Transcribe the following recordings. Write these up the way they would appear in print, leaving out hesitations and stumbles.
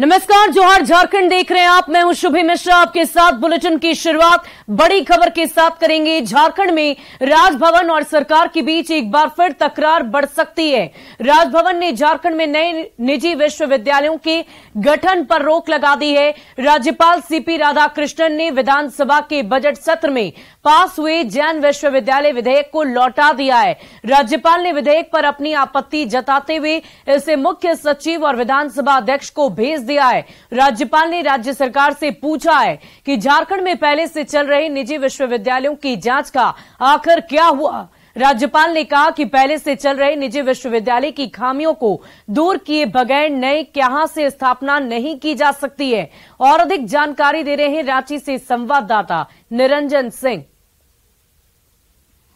नमस्कार, जोहार झारखंड देख रहे हैं आप। मैं हूं शुभी मिश्रा, आपके साथ बुलेटिन की शुरुआत बड़ी खबर के साथ करेंगे। झारखंड में राजभवन और सरकार के बीच एक बार फिर तकरार बढ़ सकती है। राजभवन ने झारखंड में नए निजी विश्वविद्यालयों के गठन पर रोक लगा दी है। राज्यपाल सीपी राधाकृष्णन ने विधानसभा के बजट सत्र में पास हुए जैन विश्वविद्यालय विधेयक को लौटा दिया है। राज्यपाल ने विधेयक पर अपनी आपत्ति जताते हुए इसे मुख्य सचिव और विधानसभा अध्यक्ष को भेज दिया है। राज्यपाल ने राज्य सरकार से पूछा है कि झारखंड में पहले से चल रहे निजी विश्वविद्यालयों की जांच का आखिर क्या हुआ। राज्यपाल ने कहा कि पहले से चल रहे निजी विश्वविद्यालय की खामियों को दूर किए बगैर नए यहां से स्थापना नहीं की जा सकती है। और अधिक जानकारी दे रहे हैं रांची से संवाददाता निरंजन सिंह।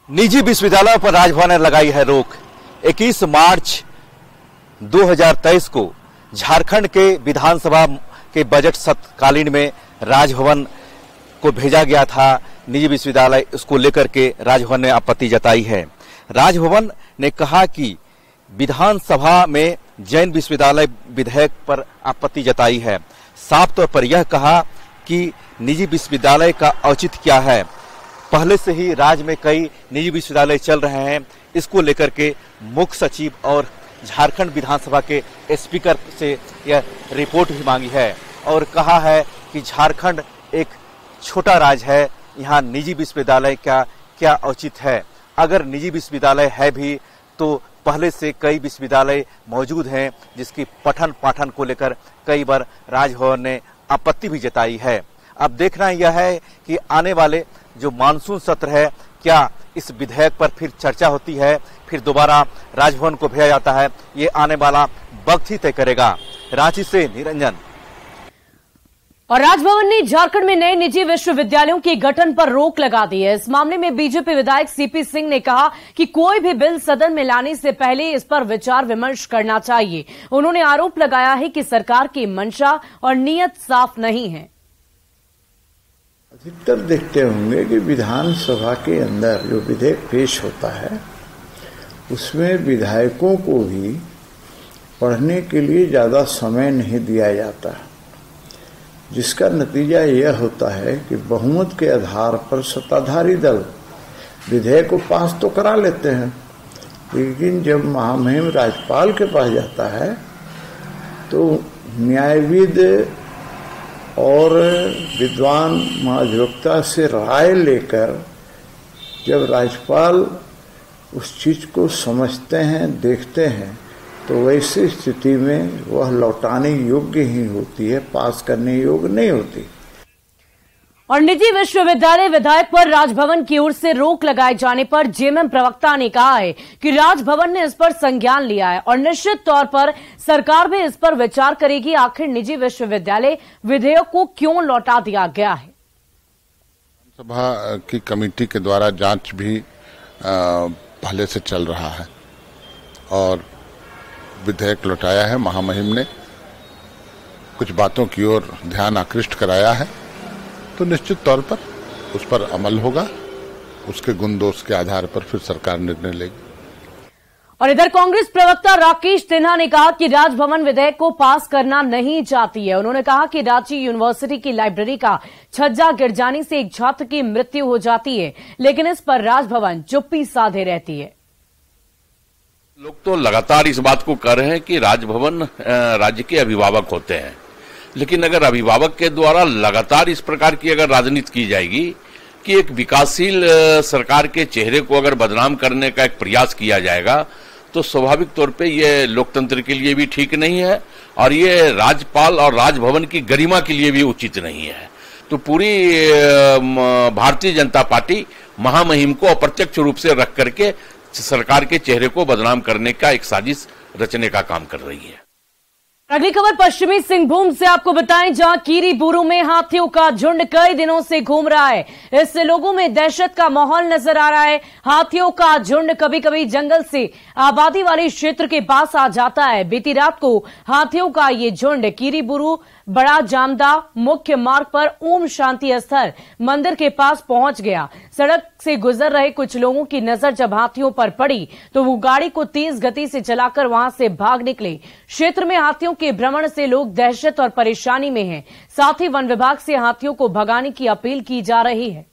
निजी विश्वविद्यालयों पर राजभवन ने लगाई है रोक। 21 मार्च 2023 को झारखंड के विधानसभा के बजट सत्रकालीन में राजभवन को भेजा गया था निजी विश्वविद्यालय, उसको लेकर के राजभवन ने आपत्ति जताई है। राजभवन ने कहा कि विधानसभा में जैन विश्वविद्यालय विधेयक पर आपत्ति जताई है। साफ तौर पर यह कहा कि निजी विश्वविद्यालय का औचित्य क्या है। पहले से ही राज्य में कई निजी विश्वविद्यालय चल रहे हैं। इसको लेकर के मुख्य सचिव और झारखंड विधानसभा के स्पीकर से यह रिपोर्ट भी मांगी है और कहा है कि झारखंड एक छोटा राज्य है, यहाँ निजी विश्वविद्यालय का क्या औचित्य है। अगर निजी विश्वविद्यालय है भी तो पहले से कई विश्वविद्यालय मौजूद हैं, जिसकी पठन पाठन को लेकर कई बार राजभवन ने आपत्ति भी जताई है। अब देखना यह है कि आने वाले जो मानसून सत्र है, क्या इस विधेयक पर फिर चर्चा होती है, फिर दोबारा राजभवन को भेजा जाता है, ये आने वाला वक्त ही तय करेगा। रांची से निरंजन। और राजभवन ने झारखंड में नए निजी विश्वविद्यालयों के गठन पर रोक लगा दी है। इस मामले में बीजेपी विधायक सीपी सिंह ने कहा कि कोई भी बिल सदन में लाने से पहले इस पर विचार विमर्श करना चाहिए। उन्होंने आरोप लगाया है कि सरकार की मंशा और नीयत साफ नहीं है। अधिकतर देखते होंगे कि विधानसभा के अंदर जो विधेयक पेश होता है उसमें विधायकों को भी पढ़ने के लिए ज़्यादा समय नहीं दिया जाता, जिसका नतीजा यह होता है कि बहुमत के आधार पर सत्ताधारी दल विधेयक को पास तो करा लेते हैं, लेकिन जब महामहिम राज्यपाल के पास जाता है तो न्यायविद और विद्वान महाधिवक्ता से राय लेकर जब राज्यपाल उस चीज को समझते हैं, देखते हैं, तो वैसी स्थिति में वह लौटाने योग्य ही होती है, पास करने योग्य नहीं होती। और निजी विश्वविद्यालय विधेयक पर राजभवन की ओर से रोक लगाए जाने पर जेएमएम प्रवक्ता ने कहा है कि राजभवन ने इस पर संज्ञान लिया है और निश्चित तौर पर सरकार भी इस पर विचार करेगी। आखिर निजी विश्वविद्यालय विधेयक को क्यों लौटा दिया गया है। सभा की कमेटी के द्वारा जांच भी पहले से चल रहा है और विधेयक लौटाया है। महामहिम ने कुछ बातों की ओर ध्यान आकृष्ट कराया है, तो निश्चित तौर पर उस पर अमल होगा। उसके गुण दोष के आधार पर फिर सरकार निर्णय लेगी। और इधर कांग्रेस प्रवक्ता राकेश सिन्हा ने कहा कि राजभवन विधेयक को पास करना नहीं चाहती है। उन्होंने कहा कि रांची यूनिवर्सिटी की लाइब्रेरी का छज्जा गिर जाने से एक छात्र की मृत्यु हो जाती है, लेकिन इस पर राजभवन चुप्पी साधे रहती है। लोग तो लगातार इस बात को कह रहे हैं कि राजभवन राज्य के अभिभावक होते हैं, लेकिन अगर अभिभावक के द्वारा लगातार इस प्रकार की अगर राजनीति की जाएगी कि एक विकासशील सरकार के चेहरे को अगर बदनाम करने का एक प्रयास किया जाएगा, तो स्वाभाविक तौर पे ये लोकतंत्र के लिए भी ठीक नहीं है और ये राज्यपाल और राजभवन की गरिमा के लिए भी उचित नहीं है। तो पूरी भारतीय जनता पार्टी महामहिम को अप्रत्यक्ष रूप से रख करके सरकार के चेहरे को बदनाम करने का एक साजिश रचने का काम कर रही है। अगली खबर पश्चिमी सिंहभूम से आपको बताएं, जहां कीरीबुरू में हाथियों का झुंड कई दिनों से घूम रहा है। इससे लोगों में दहशत का माहौल नजर आ रहा है। हाथियों का झुंड कभी कभी जंगल से आबादी वाले क्षेत्र के पास आ जाता है। बीती रात को हाथियों का ये झुंड कीरीबुरू बड़ा जामदा मुख्य मार्ग पर ओम शांति स्थल मंदिर के पास पहुंच गया। सड़क से गुजर रहे कुछ लोगों की नजर जब हाथियों पर पड़ी तो वो गाड़ी को तेज गति से चलाकर वहां से भाग निकले। क्षेत्र में हाथियों के भ्रमण से लोग दहशत और परेशानी में हैं। साथ ही वन विभाग से हाथियों को भगाने की अपील की जा रही है।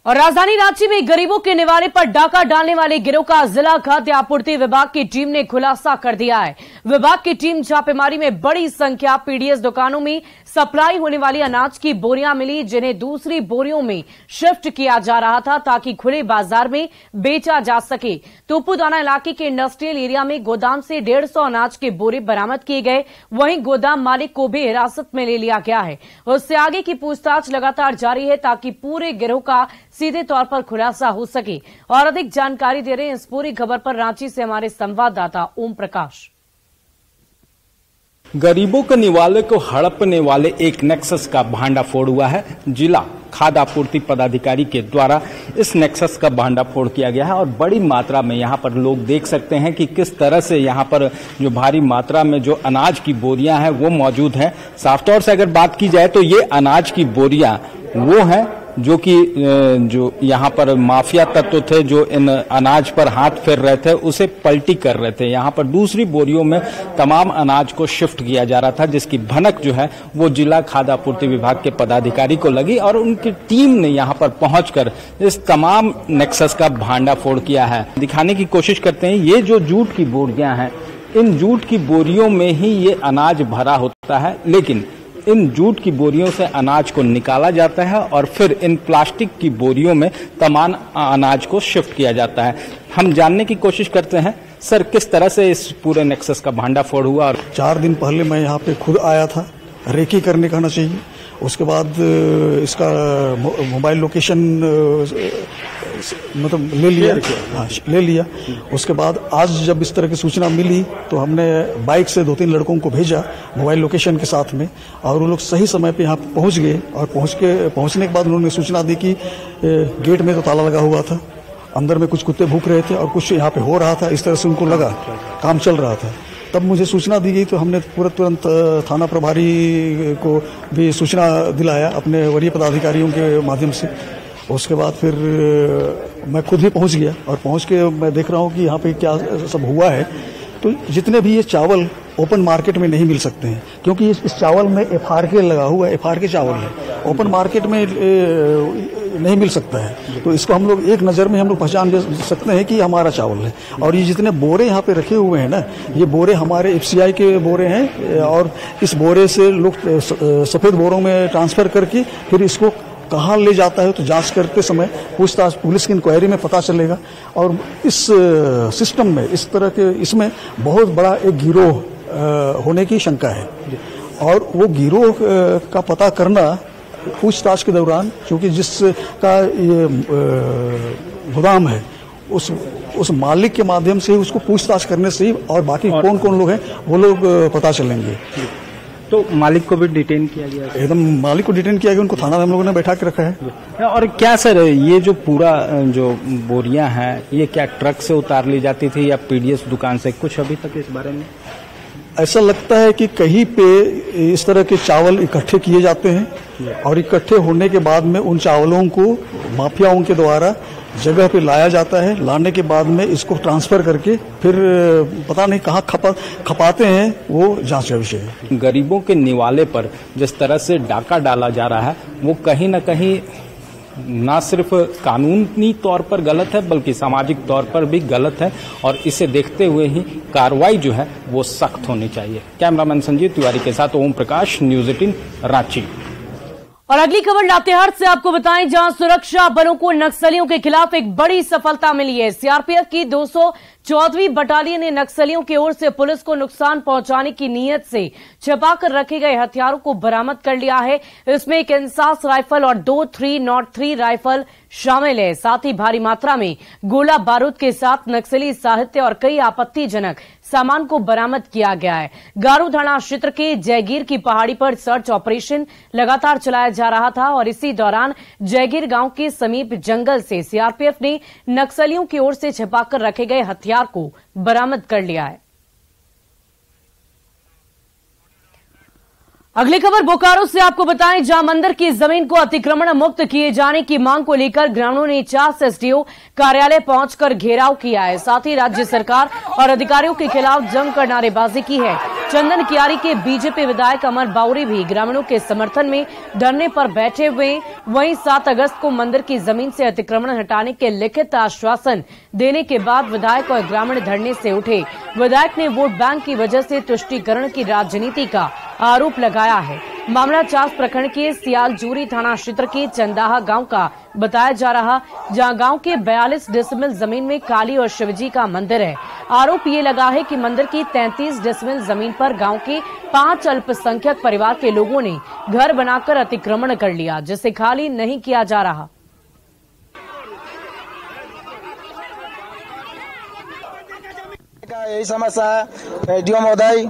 और राजधानी रांची में गरीबों के निवाले पर डाका डालने वाले गिरोह का जिला खाद्य आपूर्ति विभाग की टीम ने खुलासा कर दिया है। विभाग की टीम छापेमारी में बड़ी संख्या पीडीएस दुकानों में सप्लाई होने वाली अनाज की बोरियां मिली, जिन्हें दूसरी बोरियों में शिफ्ट किया जा रहा था ताकि खुले बाजार में बेचा जा सके। तोपुदाना इलाके के इंडस्ट्रियल एरिया में गोदाम से 150 अनाज के बोरे बरामद किए गए। वहीं गोदाम मालिक को भी हिरासत में ले लिया गया है। उससे आगे की पूछताछ लगातार जारी है ताकि पूरे गिरोह का सीधे तौर पर खुलासा हो सके। और अधिक जानकारी दे रहे हैं इस पूरी खबर पर रांची से हमारे संवाददाता ओम प्रकाश। गरीबों के निवाले को हड़पने वाले एक नेक्सस का भांडाफोड़ हुआ है। जिला खाद्य आपूर्ति पदाधिकारी के द्वारा इस नेक्सस का भांडाफोड़ किया गया है और बड़ी मात्रा में यहाँ पर लोग देख सकते हैं कि किस तरह से यहाँ पर जो भारी मात्रा में जो अनाज की बोरियां हैं वो मौजूद हैं। साफ तौर से अगर बात की जाए तो ये अनाज की बोरियां वो हैं जो कि जो यहाँ पर माफिया तत्व थे जो इन अनाज पर हाथ फेर रहे थे उसे पलटी कर रहे थे। यहाँ पर दूसरी बोरियों में तमाम अनाज को शिफ्ट किया जा रहा था, जिसकी भनक जो है वो जिला खाद्य आपूर्ति विभाग के पदाधिकारी को लगी और उनकी टीम ने यहाँ पर पहुंचकर इस तमाम नेक्सस का भांडाफोड़ किया है। दिखाने की कोशिश करते हैं ये जो जूट की बोरियां हैं, इन जूट की बोरियों में ही ये अनाज भरा होता है, लेकिन इन जूट की बोरियों से अनाज को निकाला जाता है और फिर इन प्लास्टिक की बोरियों में तमाम अनाज को शिफ्ट किया जाता है। हम जानने की कोशिश करते हैं सर किस तरह से इस पूरे नेक्सस का भांडाफोड़ हुआ। और 4 दिन पहले मैं यहाँ पे खुद आया था, रेकी करने कहना चाहिए। उसके बाद इसका मोबाइल लोकेशन मतलब ले लिया। उसके बाद आज जब इस तरह की सूचना मिली तो हमने बाइक से 2-3 लड़कों को भेजा मोबाइल लोकेशन के साथ में, और वो लोग सही समय पे यहाँ पहुँच गए। और पहुँचने के बाद उन्होंने सूचना दी कि गेट में तो ताला लगा हुआ था, अंदर में कुछ कुत्ते भूख रहे थे और कुछ यहाँ पे हो रहा था। इस तरह से उनको लगा काम चल रहा था। तब मुझे सूचना दी गई तो हमने तुरंत थाना प्रभारी को भी सूचना दिलाया अपने वरीय पदाधिकारियों के माध्यम से। उसके बाद फिर मैं खुद ही पहुंच गया और पहुंच के मैं देख रहा हूं कि यहाँ पे क्या सब हुआ है। तो जितने भी ये चावल ओपन मार्केट में नहीं मिल सकते हैं, क्योंकि इस चावल में FRK लगा हुआ है, FRK चावल है, ओपन मार्केट में नहीं मिल सकता है। तो इसको हम लोग एक नज़र में हम लोग पहचान सकते हैं कि हमारा चावल है। और ये जितने बोरे यहाँ पे रखे हुए हैं ना, ये बोरे हमारे FCI के बोरे हैं और इस बोरे से लोग सफ़ेद बोरों में ट्रांसफ़र करके फिर इसको कहाँ ले जाता है तो जांच करते समय पूछताछ पुलिस की इंक्वायरी में पता चलेगा। और इस सिस्टम में इस तरह के इसमें बहुत बड़ा एक गिरोह होने की शंका है। और वो गिरोह का पता करना पूछताछ के दौरान, क्योंकि जिसका ये गोदाम है उस मालिक के माध्यम से उसको पूछताछ करने से ही और बाकी कौन कौन लोग हैं वो लोग पता चलेंगे। तो मालिक को भी डिटेन किया गया? एकदम मालिक को डिटेन किया गया, उनको थाना में हम लोगों ने बैठा के रखा है। और क्या सर ये जो पूरा जो बोरियां हैं ये क्या ट्रक से उतार ली जाती थी या पीडीएस दुकान से? कुछ अभी तक इस बारे में ऐसा लगता है कि कहीं पे इस तरह के चावल इकट्ठे किए जाते हैं और इकट्ठे होने के बाद में उन चावलों को माफियाओं के द्वारा जगह पे लाया जाता है। लाने के बाद में इसको ट्रांसफर करके फिर पता नहीं कहाँ खपाते हैं, वो जांच का विषय है। गरीबों के निवाले पर जिस तरह से डाका डाला जा रहा है वो कहीं न कहीं न सिर्फ कानूनी तौर पर गलत है बल्कि सामाजिक तौर पर भी गलत है और इसे देखते हुए ही कार्रवाई जो है वो सख्त होनी चाहिए। कैमरामैन संजीव तिवारी के साथ ओम प्रकाश, न्यूज़ 18 रांची। और अगली खबर लातेहार से आपको बताएं, जहां सुरक्षा बलों को नक्सलियों के खिलाफ एक बड़ी सफलता मिली है। सीआरपीएफ की 214वीं बटालियन ने नक्सलियों की ओर से पुलिस को नुकसान पहुंचाने की नीयत से छिपाकर रखे गए हथियारों को बरामद कर लिया है। इसमें एक इंसास राइफल और 2 303 राइफल शामिल है। साथ ही भारी मात्रा में गोला बारूद के साथ नक्सली साहित्य और कई आपत्तिजनक सामान को बरामद किया गया है। गारू थाना क्षेत्र के जयगीर की पहाड़ी पर सर्च ऑपरेशन लगातार चलाया जा रहा था और इसी दौरान जयगीर गांव के समीप जंगल से सीआरपीएफ ने नक्सलियों की ओर से छिपाकर रखे गए हथियार को बरामद कर लिया है। अगली खबर बोकारो से आपको बताएं, जहां मंदिर की जमीन को अतिक्रमण मुक्त किए जाने की मांग को लेकर ग्रामीणों ने 4 एसडीओ कार्यालय पहुंचकर घेराव किया है। साथ ही राज्य सरकार और अधिकारियों के खिलाफ जमकर नारेबाजी की है। चंदन कियारी के बीजेपी विधायक अमर बाउरी भी ग्रामीणों के समर्थन में धरने पर बैठे हुए। वहीं 7 अगस्त को मंदिर की जमीन से अतिक्रमण हटाने के लिखित आश्वासन देने के बाद विधायक और ग्रामीण धरने से उठे। विधायक ने वोट बैंक की वजह से तुष्टीकरण की राजनीति का आरोप लगाया है। मामला चास प्रखंड के सियालजूरी थाना क्षेत्र के चंदाहा गांव का बताया जा रहा, जहां गांव के 42 डेसिमल जमीन में काली और शिवजी का मंदिर है। आरोप ये लगा है कि मंदिर की 33 डेसिमल जमीन पर गांव के 5 अल्पसंख्यक परिवार के लोगों ने घर बनाकर अतिक्रमण कर लिया, जिसे खाली नहीं किया जा रहा। यही समस्या है एडीओ महोदय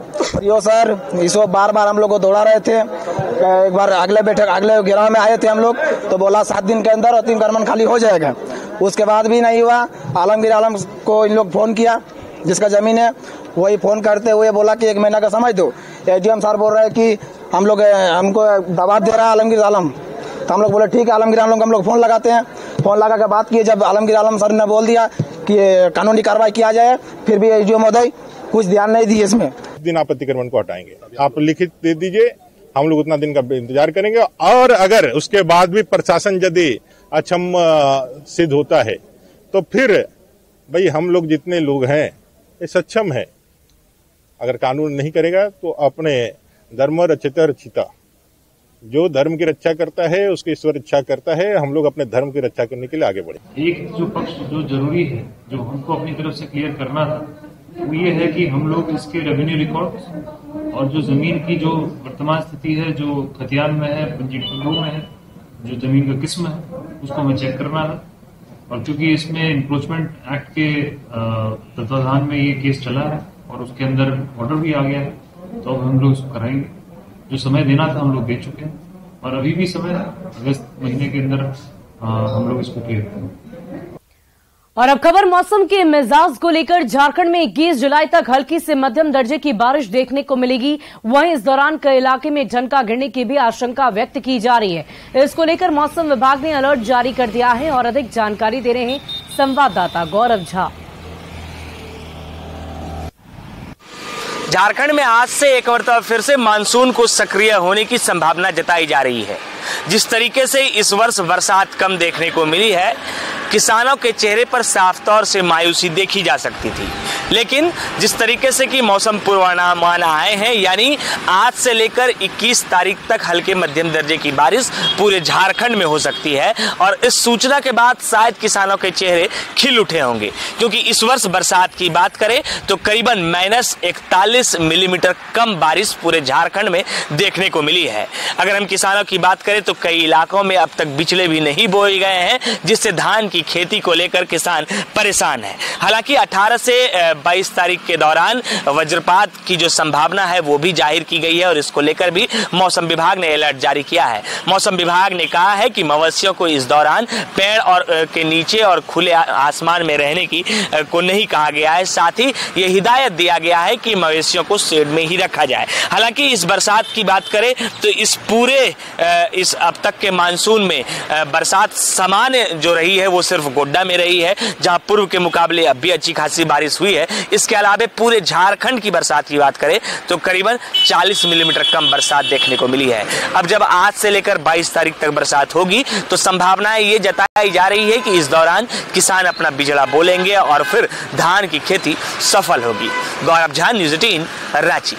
यो सर, इसको बार बार हम लोग को दौड़ा रहे थे। एक बार अगले घेराव में आए थे हम लोग, तो बोला 7 दिन के अंदर अतिक्रमण खाली हो जाएगा। उसके बाद भी नहीं हुआ। आलमगीर आलम को इन लोग फोन किया, जिसका जमीन है, वही फोन करते हुए बोला कि 1 महीना का समय दो। एडीएम सर बोल रहे हैं कि हमको दबाव दे रहा है आलमगीर आलम। तो हम लोग बोले ठीक है, आलमगीर आलम को हम लोग फोन लगाते हैं। फोन लगा के बात किए, जब आलमगीर आलम सर ने बोल दिया कि कानूनी कार्रवाई किया जाए, फिर भी एडीओ महोदय कुछ ध्यान नहीं दिए इसमें। दिन आप अतिक्रमण को हटाएंगे, आप लिखित दे दीजिए, हम लोग उतना दिन का इंतजार करेंगे। और अगर उसके बाद भी प्रशासन यदि अक्षम सिद्ध होता है तो फिर भाई हम लोग जितने लोग हैं ये सक्षम है। अगर कानून नहीं करेगा तो अपने धर्म रक्षिता रक्षिता, जो धर्म की रक्षा करता है उसकी ईश्वर इच्छा करता है। हम लोग अपने धर्म की रक्षा करने के लिए आगे बढ़े। एक जो पक्ष जो जरूरी है, जो हमको अपनी तरफ से क्लियर करना था, वो ये है कि हम लोग इसके रेवेन्यू रिकॉर्ड और जो जमीन की जो वर्तमान स्थिति है, जो खतियान में है, पंजीकृत में है, जो जमीन का किस्म है, उसको हमें चेक करना है। और चूंकि इसमें इंक्रोचमेंट एक्ट के तत्वाधान में ये केस चला है और उसके अंदर ऑर्डर भी आ गया है, तो अब हम लोग इसको कराएंगे। जो समय देना था हम लोग दे चुके हैं और अभी भी समय है, अगस्त महीने के अंदर हम लोग इसको क्लियर करेंगे। और अब खबर मौसम के मिजाज को लेकर। झारखंड में 21 जुलाई तक हल्की से मध्यम दर्जे की बारिश देखने को मिलेगी। वहीं इस दौरान कई इलाके में ठनका गिरने की भी आशंका व्यक्त की जा रही है। इसको लेकर मौसम विभाग ने अलर्ट जारी कर दिया है और अधिक जानकारी दे रहे हैं संवाददाता गौरव झा। झारखंड में आज से एक बार फिर से मानसून को सक्रिय होने की संभावना जताई जा रही है। जिस तरीके से इस वर्ष बरसात कम देखने को मिली है, किसानों के चेहरे पर साफ तौर से मायूसी देखी जा सकती थी। लेकिन जिस तरीके से कि मौसम पूर्वानुमान आए हैं, यानी आज से लेकर 21 तारीख तक हल्के मध्यम दर्जे की बारिश पूरे झारखंड में हो सकती है। और इस सूचना के बाद शायद किसानों के चेहरे खिल उठे होंगे, क्योंकि इस वर्ष बरसात की बात करें तो करीबन -41 मिलीमीटर कम बारिश पूरे झारखंड में देखने को मिली है। अगर हम किसानों की बात करें तो कई इलाकों में अब तक बिचड़े भी नहीं बोए गए हैं, जिससे धान की खेती को लेकर किसान परेशान है। हालांकि 18 से 22 तारीख के दौरान वज्रपात की जो संभावना है वो भी जाहिर की गई है और इसको लेकर भी मौसम विभाग ने अलर्ट जारी किया है। मौसम विभाग ने कहा है कि मवेशियों को इस दौरान पेड़ और के नीचे और खुले आसमान में रहने की को नहीं कहा गया है। साथ ही ये हिदायत दिया गया है कि मवेशियों को शेड में ही रखा जाए। हालांकि इस बरसात की बात करें तो इस पूरे इस अब तक के मानसून में बरसात सामान्य जो रही है वो सिर्फ गोड्डा में रही है, जहां पूर्व के मुकाबले अब भी अच्छी खासी बारिश हुई है। इसके अलावा पूरे झारखंड की बरसात की बात करें तो करीबन 40 मिलीमीटर कम बरसात देखने को मिली है। अब जब आज से लेकर 22 तारीख तक बरसात होगी तो संभावनाएं ये जताई जा रही है कि इस दौरान किसान अपना बिजड़ा बोलेंगे और फिर धान की खेती सफल होगी। गौरव झा, न्यूज़ 18, रांची।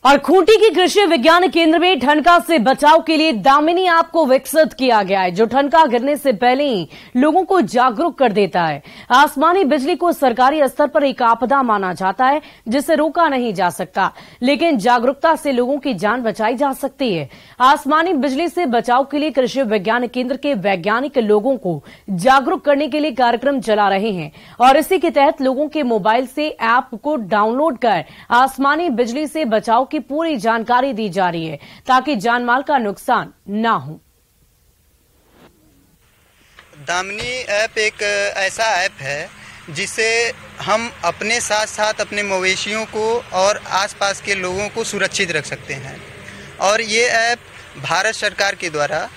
और खूंटी की कृषि विज्ञान केंद्र में ठनका से बचाव के लिए दामिनी ऐप को विकसित किया गया है, जो ठनका गिरने से पहले ही लोगों को जागरूक कर देता है। आसमानी बिजली को सरकारी स्तर पर एक आपदा माना जाता है, जिसे रोका नहीं जा सकता, लेकिन जागरूकता से लोगों की जान बचाई जा सकती है। आसमानी बिजली से बचाव के लिए कृषि विज्ञान केंद्र के वैज्ञानिक लोगों को जागरूक करने के लिए कार्यक्रम चला रहे हैं और इसी के तहत लोगों के मोबाइल से ऐप को डाउनलोड कर आसमानी बिजली से बचाव की पूरी जानकारी दी जा रही है, ताकि जानमाल का नुकसान ना हो। दामिनी ऐप एक ऐसा ऐप है जिसे हम अपने साथ साथ अपने मवेशियों को और आसपास के लोगों को सुरक्षित रख सकते हैं। और ये ऐप भारत सरकार के द्वारा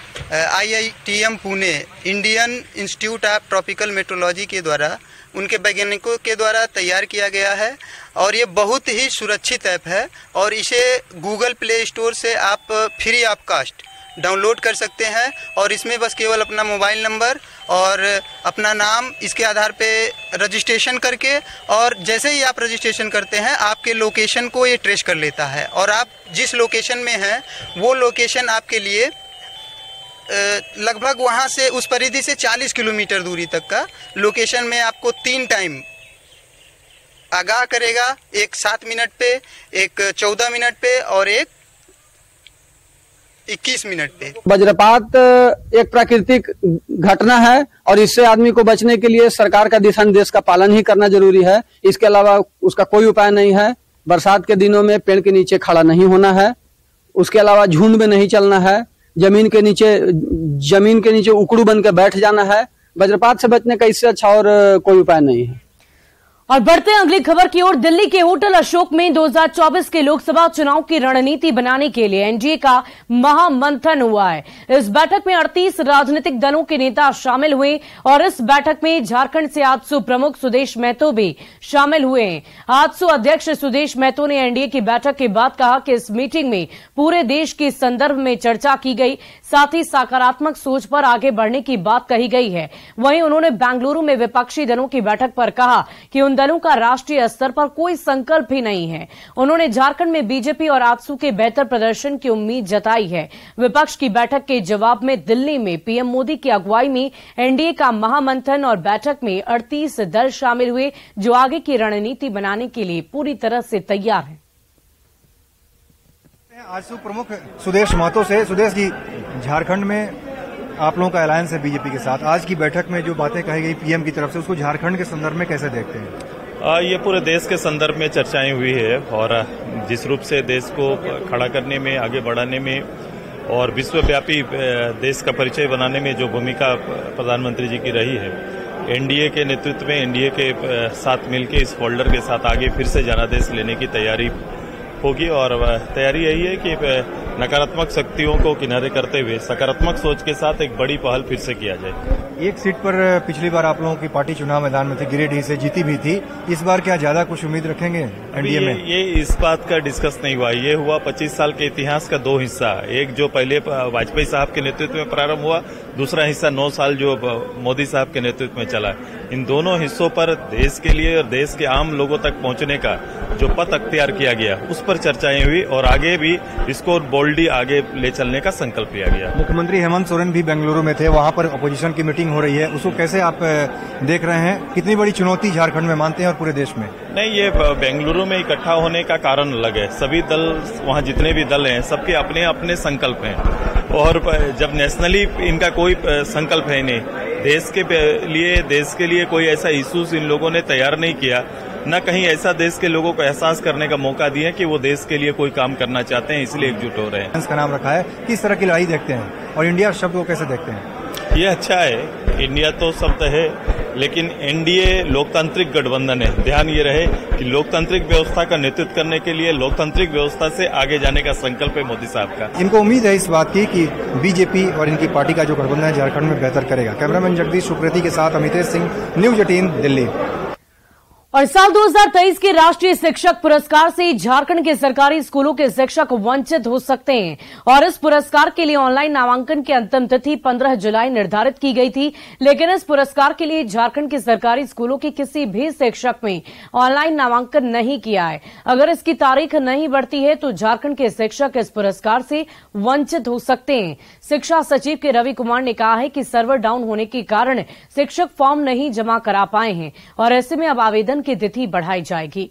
IITM Pune, Indian institute of tropical metrology के द्वारा, उनके वैज्ञानिकों के द्वारा तैयार किया गया है और ये बहुत ही सुरक्षित ऐप है और इसे गूगल प्ले स्टोर से आप फ्री ऑफ कास्ट डाउनलोड कर सकते हैं। और इसमें बस केवल अपना मोबाइल नंबर और अपना नाम इसके आधार पे रजिस्ट्रेशन करके, और जैसे ही आप रजिस्ट्रेशन करते हैं आपके लोकेशन को ये ट्रेस कर लेता है और आप जिस लोकेशन में हैं वो लोकेशन आपके लिए लगभग वहाँ से उस परिधि से 40 किलोमीटर दूरी तक का लोकेशन में आपको 3 टाइम आगाह करेगा, एक 7 मिनट पे, एक 14 मिनट पे और एक 21 मिनट पे। वज्रपात एक प्राकृतिक घटना है और इससे आदमी को बचने के लिए सरकार का दिशा निर्देश का पालन ही करना जरूरी है। इसके अलावा उसका कोई उपाय नहीं है। बरसात के दिनों में पेड़ के नीचे खड़ा नहीं होना है, उसके अलावा झुंड में नहीं चलना है, जमीन के नीचे उकड़ू बन के बैठ जाना है। वज्रपात से बचने का इससे अच्छा और कोई उपाय नहीं है। और बढ़ते हैं अगली खबर की ओर। दिल्ली के होटल अशोक में 2024 के लोकसभा चुनाव की रणनीति बनाने के लिए एनडीए का महामंथन हुआ है। इस बैठक में 38 राजनीतिक दलों के नेता शामिल हुए और इस बैठक में झारखंड से आजसू प्रमुख सुदेश महतो भी शामिल हुए हैं। आजसू अध्यक्ष सुदेश महतो ने एनडीए की बैठक के बाद कहा कि इस मीटिंग में पूरे देश के संदर्भ में चर्चा की गई, साथ ही सकारात्मक सोच पर आगे बढ़ने की बात कही गई है। वहीं उन्होंने बेंगलुरु में विपक्षी दलों की बैठक पर कहा कि उन दलों का राष्ट्रीय स्तर पर कोई संकल्प ही नहीं है। उन्होंने झारखंड में बीजेपी और आजसू के बेहतर प्रदर्शन की उम्मीद जताई है। विपक्ष की बैठक के जवाब में दिल्ली में पीएम मोदी की अगुवाई में एनडीए का महामंथन और बैठक में 38 दल शामिल हुए, जो आगे की रणनीति बनाने के लिए पूरी तरह से तैयार है। आजसू प्रमुख सुदेश महतो से। सुदेश जी, झारखंड में आप लोगों का अलायंस है बीजेपी के साथ, आज की बैठक में जो बातें कही गई पीएम की तरफ से, उसको झारखंड के संदर्भ में कैसे देखते हैं? ये पूरे देश के संदर्भ में चर्चाएं हुई है और जिस रूप से देश को खड़ा करने में, आगे बढ़ाने में और विश्वव्यापी देश का परिचय बनाने में जो भूमिका प्रधानमंत्री जी की रही है, एनडीए के नेतृत्व में एनडीए के साथ मिलकर इस फोल्डर के साथ आगे फिर से जनादेश लेने की तैयारी होगी। और तैयारी यही है कि नकारात्मक शक्तियों को किनारे करते हुए सकारात्मक सोच के साथ एक बड़ी पहल फिर से किया जाए। एक सीट पर पिछली बार आप लोगों की पार्टी चुनाव मैदान में थी, गिरिडीह से जीती भी थी। इस बार क्या ज्यादा कुछ उम्मीद रखेंगे एनडीए में? ये इस बात का डिस्कस नहीं हुआ। ये हुआ 25 साल के इतिहास का 2 हिस्सा। एक जो पहले वाजपेयी साहब के नेतृत्व में प्रारंभ हुआ, दूसरा हिस्सा 9 साल जो मोदी साहब के नेतृत्व में चला। इन दोनों हिस्सों पर देश के लिए और देश के आम लोगों तक पहुंचने का जो पथ अख्तियार किया गया, उस पर चर्चाएं हुई और आगे भी इसको बोल्डली आगे ले चलने का संकल्प लिया गया। मुख्यमंत्री हेमंत सोरेन भी बेंगलुरु में थे, वहां पर अपोजिशन की मीटिंग हो रही है, उसको कैसे आप देख रहे हैं? कितनी बड़ी चुनौती झारखंड में मानते हैं और पूरे देश में? नहीं, ये बेंगलुरु में इकट्ठा होने का कारण अलग है। सभी दल, वहाँ जितने भी दल हैं, सबके अपने अपने संकल्प हैं और जब नेशनली इनका कोई संकल्प है नहीं, देश के लिए कोई ऐसा इश्यूज इन लोगों ने तैयार नहीं किया, न कहीं ऐसा देश के लोगों को एहसास करने का मौका दिया कि वो देश के लिए कोई काम करना चाहते हैं, इसलिए एकजुट हो रहे हैं। इसका नाम रखा है, किस तरह की लड़ाई देखते हैं और इंडिया शब्द को कैसे देखते हैं? ये अच्छा है, इंडिया तो शब्द है, लेकिन एनडीए लोकतांत्रिक गठबंधन है। ध्यान ये रहे कि लोकतांत्रिक व्यवस्था का नेतृत्व करने के लिए लोकतांत्रिक व्यवस्था से आगे जाने का संकल्प है मोदी साहब का। इनको उम्मीद है इस बात की कि बीजेपी और इनकी पार्टी का जो गठबंधन है झारखंड में बेहतर करेगा। कैमरामैन जगदीश सुप्रेती के साथ अमितेश सिंह, न्यूज 18 दिल्ली। और साल 2023 के राष्ट्रीय शिक्षक पुरस्कार से झारखंड के सरकारी स्कूलों के शिक्षक वंचित हो सकते हैं और इस पुरस्कार के लिए ऑनलाइन नामांकन की अंतिम तिथि 15 जुलाई निर्धारित की गई थी। लेकिन इस पुरस्कार के लिए झारखंड के सरकारी स्कूलों के किसी भी शिक्षक में ऑनलाइन नामांकन नहीं किया है। अगर इसकी तारीख नहीं बढ़ती है तो झारखंड के शिक्षक इस पुरस्कार से वंचित हो सकते हैं। शिक्षा सचिव के रवि कुमार ने कहा है कि सर्वर डाउन होने के कारण शिक्षक फॉर्म नहीं जमा करा पाए हैं और ऐसे में अब आवेदन की तिथि बढ़ाई जाएगी।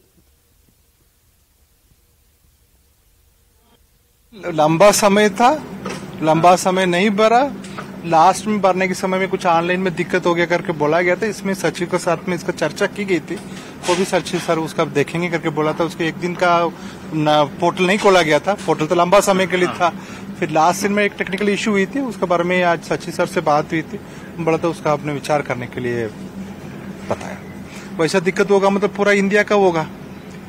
लंबा समय था, लंबा समय नहीं भरा, लास्ट में भरने के समय में कुछ ऑनलाइन में दिक्कत हो गया करके बोला गया था। इसमें सचिव के साथ में इसका चर्चा की गई थी, वो भी सचिव सर उसका देखेंगे करके बोला था। उसके एक दिन का पोर्टल नहीं खोला गया था, पोर्टल तो लंबा समय के लिए था। फिर लास्ट दिन में एक टेक्निकल इश्यू हुई थी, उसके बारे में आज सचिव सर से बात हुई थी, बोला था उसका अपने विचार करने के लिए बताया। वैसा दिक्कत होगा मतलब पूरा इंडिया का होगा,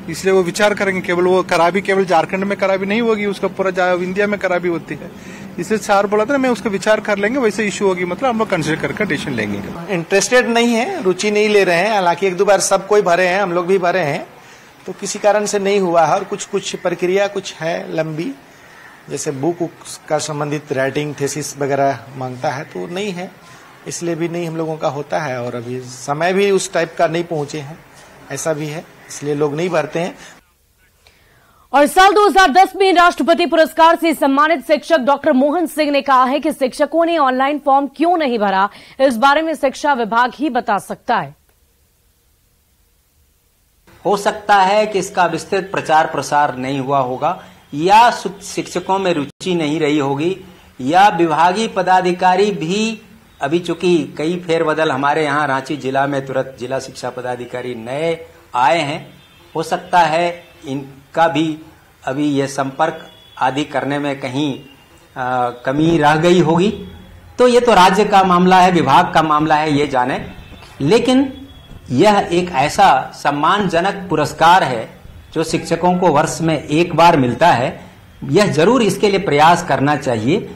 इसलिए वो विचार करेंगे। केवल वो खराबी केवल झारखंड में खराबी नहीं होगी, उसका पूरा इंडिया में खराबी होती है। इसलिए सर बोला था मैं उसका विचार कर लेंगे, वैसे इशू होगी मतलब हम लोग कंसिडर करके डिसीजन लेंगे। इंटरेस्टेड नहीं है, रुचि नहीं ले रहे हैं। हालांकि एक दो बार सब कोई भरे हैं, हम लोग भी भरे हैं, तो किसी कारण से नहीं हुआ है। और कुछ प्रक्रिया कुछ है लंबी, जैसे बुक का संबंधित राइटिंग थेसिस वगैरह मांगता है, तो नहीं है, इसलिए भी नहीं हम लोगों का होता है। और अभी समय भी उस टाइप का नहीं पहुंचे हैं, ऐसा भी है, इसलिए लोग नहीं भरते हैं। और साल 2010 में राष्ट्रपति पुरस्कार से सम्मानित शिक्षक डॉक्टर मोहन सिंह ने कहा है कि शिक्षकों ने ऑनलाइन फॉर्म क्यों नहीं भरा, इस बारे में शिक्षा विभाग ही बता सकता है। हो सकता है कि इसका विस्तृत प्रचार प्रसार नहीं हुआ होगा, या शिक्षकों में रुचि नहीं रही होगी, या विभागीय पदाधिकारी भी अभी चूंकि कई फेरबदल हमारे यहाँ रांची जिला में तुरंत जिला शिक्षा पदाधिकारी नए आए हैं, हो सकता है इनका भी अभी ये संपर्क आदि करने में कहीं कमी रह गई होगी। तो ये तो राज्य का मामला है, विभाग का मामला है, ये जाने। लेकिन यह एक ऐसा सम्मानजनक पुरस्कार है जो शिक्षकों को वर्ष में एक बार मिलता है। यह जरूर इसके लिए प्रयास करना चाहिए